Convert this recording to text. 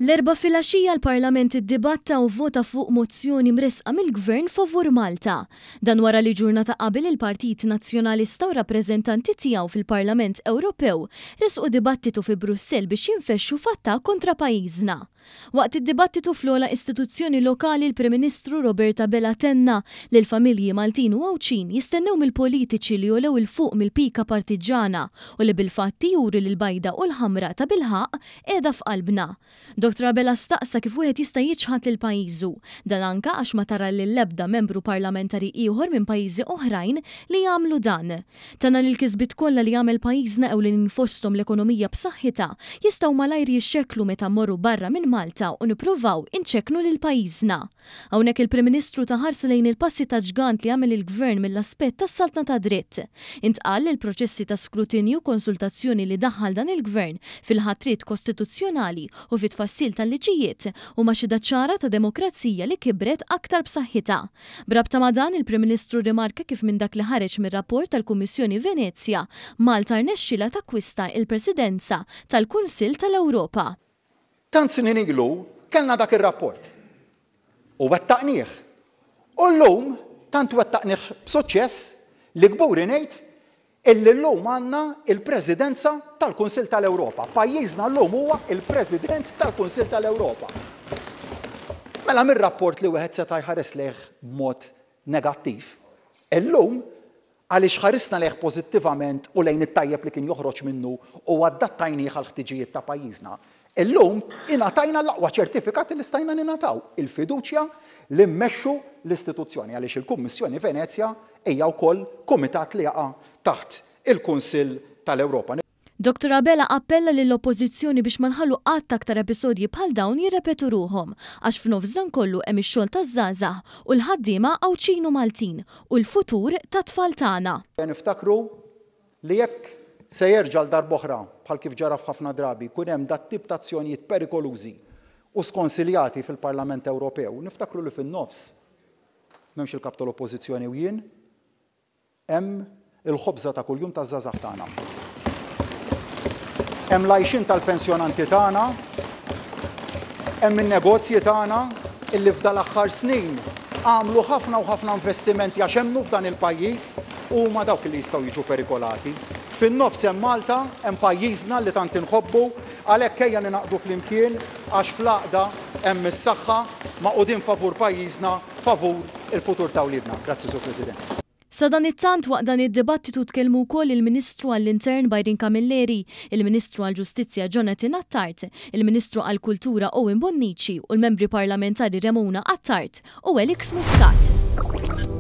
L-erba' filgħaxija l-Parlament iddibatta u vvota fuq mozzjoni mresqa mill-Gvern favur Malta. Dan wara li ġurnata qabel il-Partit Nazzjonalista u rappreżentanti tiegħu fil-Parlament Ewropew resqu dibattitu fi Brussell biex jinfexxu f'attakk kontra pajjiżna. Waqt id-dibattitu fl-ogħla istituzzjoni lokali l-Prim Ministru Roberta Bella tenna li l-familji Maltin u Għawċin jistennew mill-politiċi li jolew il-fuq mill-pika partiġana u li bil-fatti juri l-bajda u l-ħamra ta' bil-ħaq qiegħda f'qalbna. Dr. Bella staqsa kif wieħed jista' jiġħad lil pajjiżu, dan anke għax ma tara li l-ebda membru parlamentari ieħor minn pajjiżi oħrajn li jagħmlu dan. Tana li l-kisbiet kollha li jagħmel pajjiżna ewlenin fosthom l-ekonomija b'saħħitha jistgħu malajr jixxekklu meta mmorru barra minn Malta u nippruvaw inċekknu lil pajjiżna. Hawnhekk il-Prim Ministru taħars lejn il-passi ta' ġgant li għamel il-Gvern mill-aspett tas-saltna ta' dritt. Intqal li l-proċessi ta' skrutinju u konsultazzjoni li daħħal dan il-Gvern fil-ħatriet kostituzzjonali u fit-tfassil tal-liġijiet huma xi ċara ta' demokrazija li kibret aktar b'saħħitha. Brabta ma' dan il-Prim Ministru rimarka kif minn dak li ħareġ mir-rapport tal-Kummissjoni Venezja Malta rnexxilha takkwista il-Presidenza tal-Kunsill tal-Ewropa. Tant snin ilu kellna dak ir-rapport u wettaqnieh. U llum tant wettaqnieh b'suċċess li kburi ngħid illi llum għandna il-Presidenza tal-Kunsill tal-Ewropa. Pajjiżna llum huwa il-President tal-Kunsill tal-Ewropa. Mela mir-rapport li wieħed seta' jħares lejh b'mod negattiv. Illum għaliex ħarisna lejh pożittivament u lejn it-tajjeb li kien joħroġ minnu u adattajnieh għal ħtiġijiet ta' pajjiżna. Illum ingħatajna l-aqwa ċertifikat li stajna ningħataw il-fiduċja li mmexxu l-istituzzjoni għaliex il-Kummissjoni Venezja hija wkoll kumitat li jaqa' taħt il-Kunsill tal-Ewropa. Dr. Bella appella lill-Oppożizzjoni biex ma nħallu qatt aktar episodji bħal dawn jirrepetu ruhom għax f'nofs dan kollu hemm ix-xogħol taż-żgħażagħ u l-ħaddiema Għawċin u Maltin u l-futur tat-tfal tagħna. Niftakru li jekk se jerġa' l-darb'oħra bħal kif ġara f'ħafna drabi kun hemm dat tip ta' azzjonijiet perikolużi u skonsiljati fil-Parlament Ewropew. Niftakru li fin-nofs m'hemmx il-kap tal-Oppożizzjoni u jien hemm il-ħobża ta' kuljum taż-żgħażagħ tagħna. Hemm l-għajxin tal-pensjonanti tagħna, hemm in-negozji tagħna illi f'dal aħħar snin għamlu ħafna u ħafna investimenti għax hemmnu f'dan il-pajjiż u huma dawk li jistgħu jiġu perikolati. Fin-nofs hemm Malta, hemm pajjiżna li tant inħobbu, għalhekk ejja ninaqdu flimkien għax fl-għaqda hemm is-saħħa maqudin favur pajjiżna, favur il-futur ta' wliedna. Grazzi, Sur President. Sa dan it-tant waqt dan id-dibattitu tkellmu wkoll il-Ministru għall-Intern Bajrin Kamilleri, il-Ministru għall-Ġustizzja Jonathan Attart, il-Ministru għall-Kultura Owen Bonnici u l-Membri Parlamentari Ramona Attart u Elix Muscat.